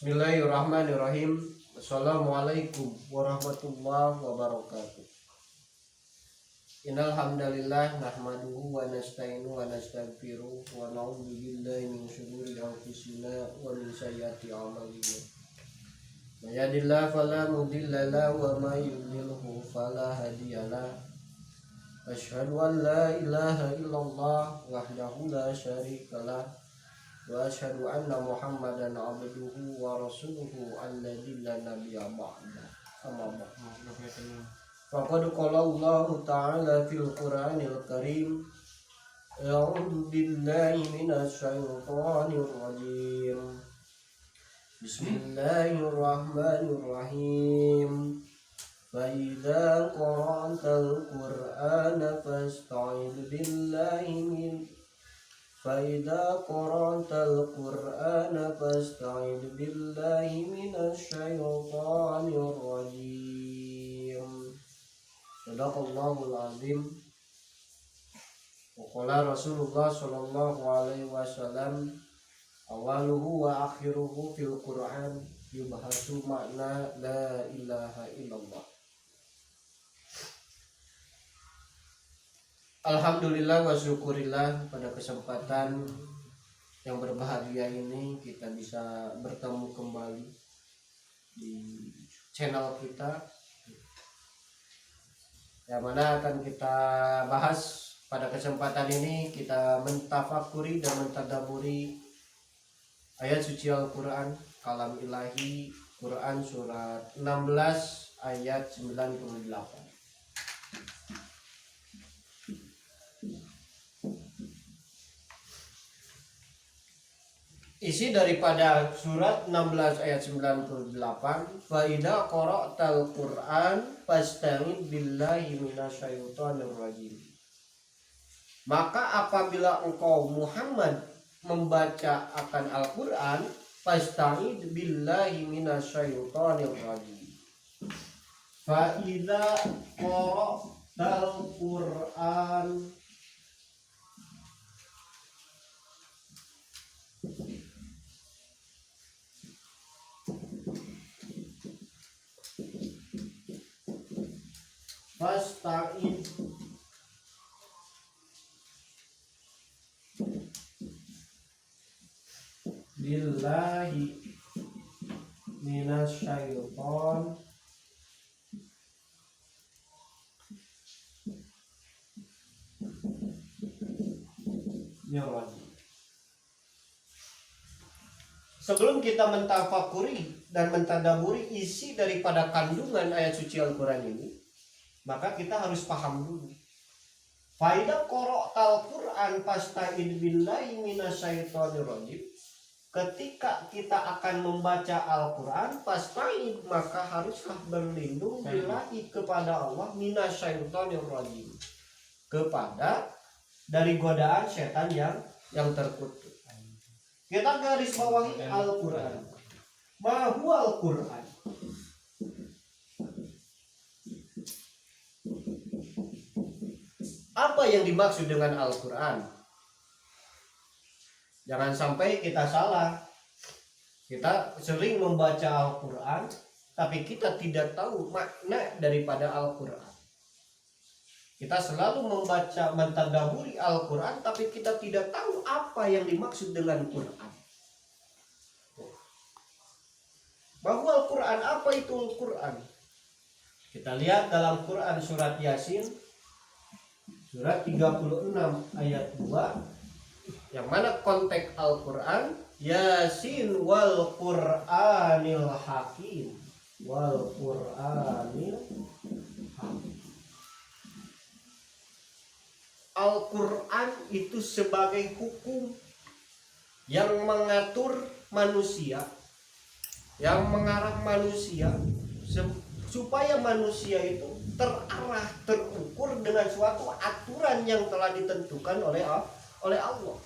Bismillahirrahmanirrahim. Assalamualaikum warahmatullahi wabarakatuh. Innal hamdalillah nahmaduhu wa nasta'inuhu wa nastaghfiruh wa na'udzu billahi min shururi anfusina wa min sayyiati a'malina. May yahdihillahu fala mudilla lahu wa may yudlilhu fala hadiyalah. Asyhadu an la ilaha illallah wahdahu la syarikalah wa asyhadu anna Muhammadan abduhu wa rasuluhu alladzi la nabiyya ba'da. Amma ba'du. Faqad qala Allah ta'ala fil Qur'anil Karim. A'udzu billahi minasy syaithanir rajim. Bismillahirrahmanirrahim. Fa idza qara'tal Qur'ana fasta'idz billahi فإذا قرأت القرآن فاستعذ بالله من الشيطان الرجيم. صدق الله العظيم. وقال رسول الله صلى الله عليه وسلم أوله وآخره في القرآن يبحث معنى لا إله إلا الله. Alhamdulillah wa syukurillah, pada kesempatan yang berbahagia ini kita bisa bertemu kembali di channel kita, yang mana akan kita bahas pada kesempatan ini. Kita mentafakuri dan mentadaburi ayat suci Al-Quran, kalam ilahi, Quran surat 16 ayat 98. Isi daripada surat 16 ayat 98, fa idza qara'tal Qur'an fasta'id billahi minasyaitonir rajim. Maka apabila engkau Muhammad membaca akan Al-Qur'an, fasta'id billahi minasyaitonir rajim. Fa idza qara'tal Qur'an fasta'id billahi minasyaitonir rajim. Sebelum kita mentafakuri dan mentadaburi isi daripada kandungan ayat suci Al-Quran ini, maka kita harus paham dulu. Faidah qara'tal Qur'an fasta'id billahi minasyaitonir rajim. Ketika kita akan membaca Al-Quran, fasta'id, maka haruslah berlindung billahi kepada Allah minasyaitonir rajim, kepada dari godaan setan yang terkutuk. Kita garis bawahi Al-Quran. Ma huwa Al-Quran? Apa yang dimaksud dengan Al-Quran? Jangan sampai kita salah. Kita sering membaca Al-Quran, tapi kita tidak tahu makna daripada Al-Quran. Kita selalu membaca, mentadaburi Al-Quran, tapi kita tidak tahu apa yang dimaksud dengan Quran. Bahwa Al-Quran, apa itu Al-Quran? Kita lihat dalam Quran surat Yasin, surat 36 ayat 2, yang mana konteks Al-Quran, Yasin wal Qur'anil Hakim, wal Qur'anil Hakim. Al-Quran itu sebagai hukum yang mengatur manusia, yang mengarah manusia supaya manusia itu terarah, terukur dengan suatu aturan yang telah ditentukan oleh Allah.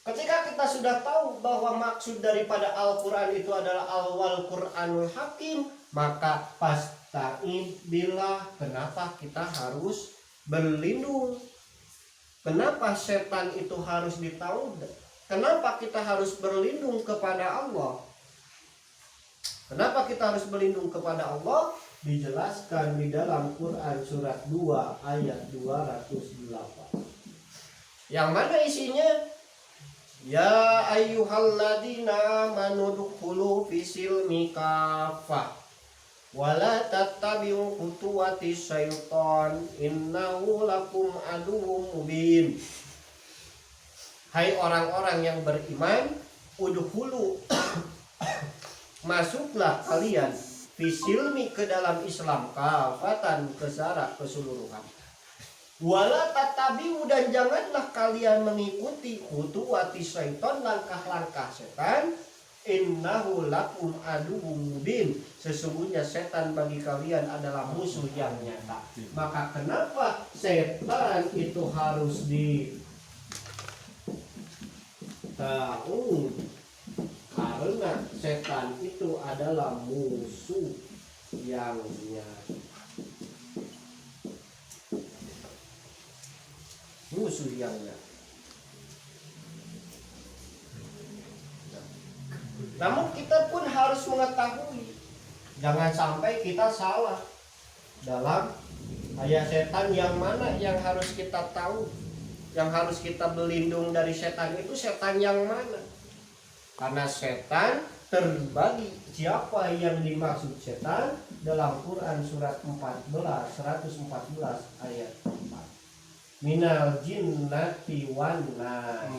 Ketika kita sudah tahu bahwa maksud daripada Al-Quran itu adalah Al-Quranul Hakim, maka fasta'id billah. Kenapa kita harus berlindung? Kenapa setan itu harus kenapa kita harus berlindung kepada Allah? Kenapa kita harus berlindung kepada Allah? Dijelaskan di dalam Quran surat 2 ayat 208. Yang mana isinya? Ya ayyuhalladzina amanu dkhulu fisilmi kafah wala tattabi'u khutuwatis syaitan innahu lakum aduwwum mubin. Hai orang-orang yang beriman, udkhulu masuklah kalian fisilmi ke dalam Islam kafatan secara keseluruhan. Wala tattabi'u dan janganlah kalian mengikuti khutuwati syaitan, langkah-langkah setan. Innahu lakum aduwwum mubin, sesungguhnya setan bagi kalian adalah musuh yang nyata. Maka kenapa setan itu harus ditahu? Karena setan itu adalah musuh yang nyata. Musuh yang nyata. Namun kita pun harus mengetahui, jangan sampai kita salah dalam ayat setan yang mana yang harus kita tahu, yang harus kita berlindung dari setan itu setan yang mana? Karena setan terbagi. Siapa yang dimaksud setan dalam Quran surat 114 ayat 4. Minal jinnati wan nas,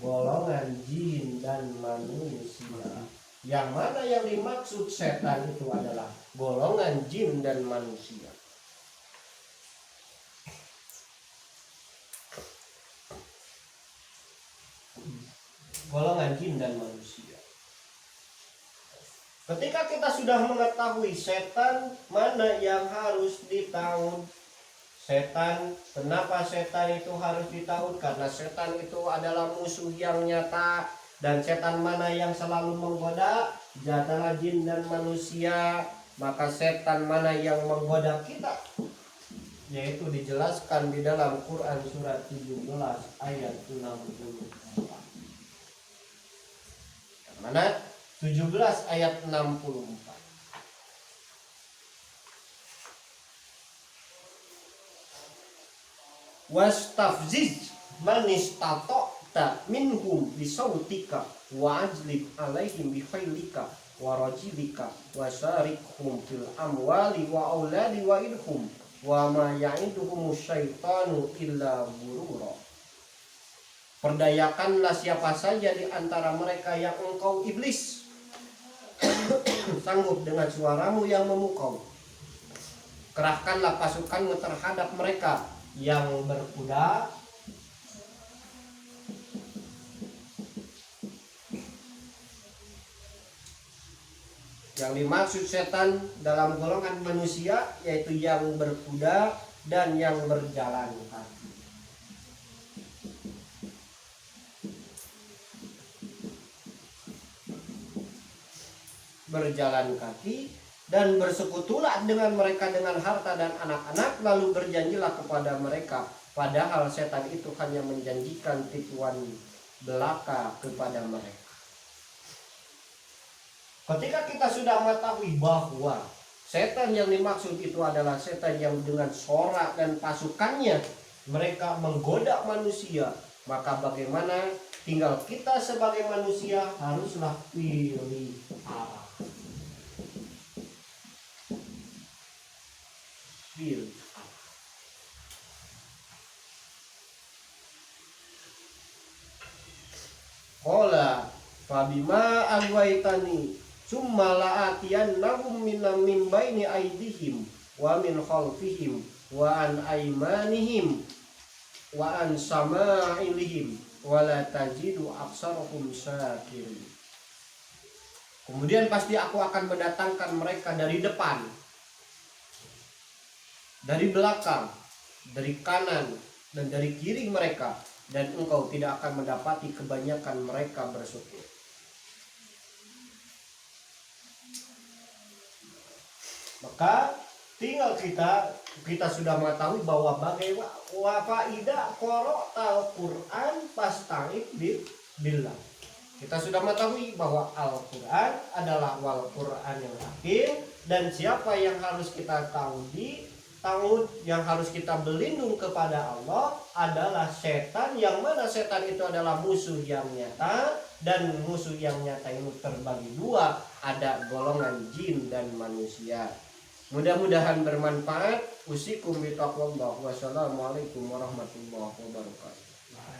golongan jin dan manusia. Yang mana yang dimaksud setan itu adalah golongan jin dan manusia. Golongan jin dan manusia. Ketika kita sudah mengetahui setan mana yang harus ditahu, setan, kenapa setan itu harus ditahu? Karena setan itu adalah musuh yang nyata. Dan setan mana yang selalu menggoda? Jatah jin dan manusia. Maka setan mana yang menggoda kita? Yaitu dijelaskan di dalam Quran surat 17 ayat 64. Yang mana? 17 ayat 64. Wastafziz man istata'ta minhum bisautika wa ajlib alaihim bikhailika wa rajilika wa syarikhum fil amwali wa auladi wa idhum wa ma ya'iduhum syaitanu illa ghurura. Perdayakanlah siapa saja di antara mereka yang engkau iblis sanggup dengan suaramu yang memukau. Kerahkanlah pasukanmu terhadap mereka yang berkuda, yang dimaksud setan dalam golongan manusia yaitu yang berkuda dan yang berjalan kaki. Berjalan kaki dan bersekutulah dengan mereka dengan harta dan anak-anak, lalu berjanjilah kepada mereka, padahal setan itu hanya menjanjikan tipuan belaka kepada mereka. Ketika kita sudah mengetahui bahwa setan yang dimaksud itu adalah setan yang dengan sorak dan pasukannya mereka menggoda manusia, maka bagaimana? Tinggal kita sebagai manusia haruslah pilih arah. Qala fabima agwaitani summa la'atiyannahum min baini aydihim wa min khalfihim wa an aymanihim wa an sama'ilihim wa la tajidu aksarahum syakirin. Kemudian pasti aku akan mendatangkan mereka dari depan, dari belakang, dari kanan, dan dari kiri mereka, dan engkau tidak akan mendapati kebanyakan mereka bersyukur. Maka tinggal kita sudah mengetahui bahwa bagaimana faidah qara'al Quran fasta'id billah. Kita sudah mengetahui bahwa Al-Quran adalah wal Quranil Hakim, dan siapa yang harus kita tahu yang harus kita berlindung kepada Allah adalah setan, yang mana setan itu adalah musuh yang nyata, dan musuh yang nyata itu terbagi dua, ada golongan jin dan manusia. Mudah-mudahan bermanfaat. Usikum bitaqwallah. Wassalamualaikum warahmatullahi wabarakatuh.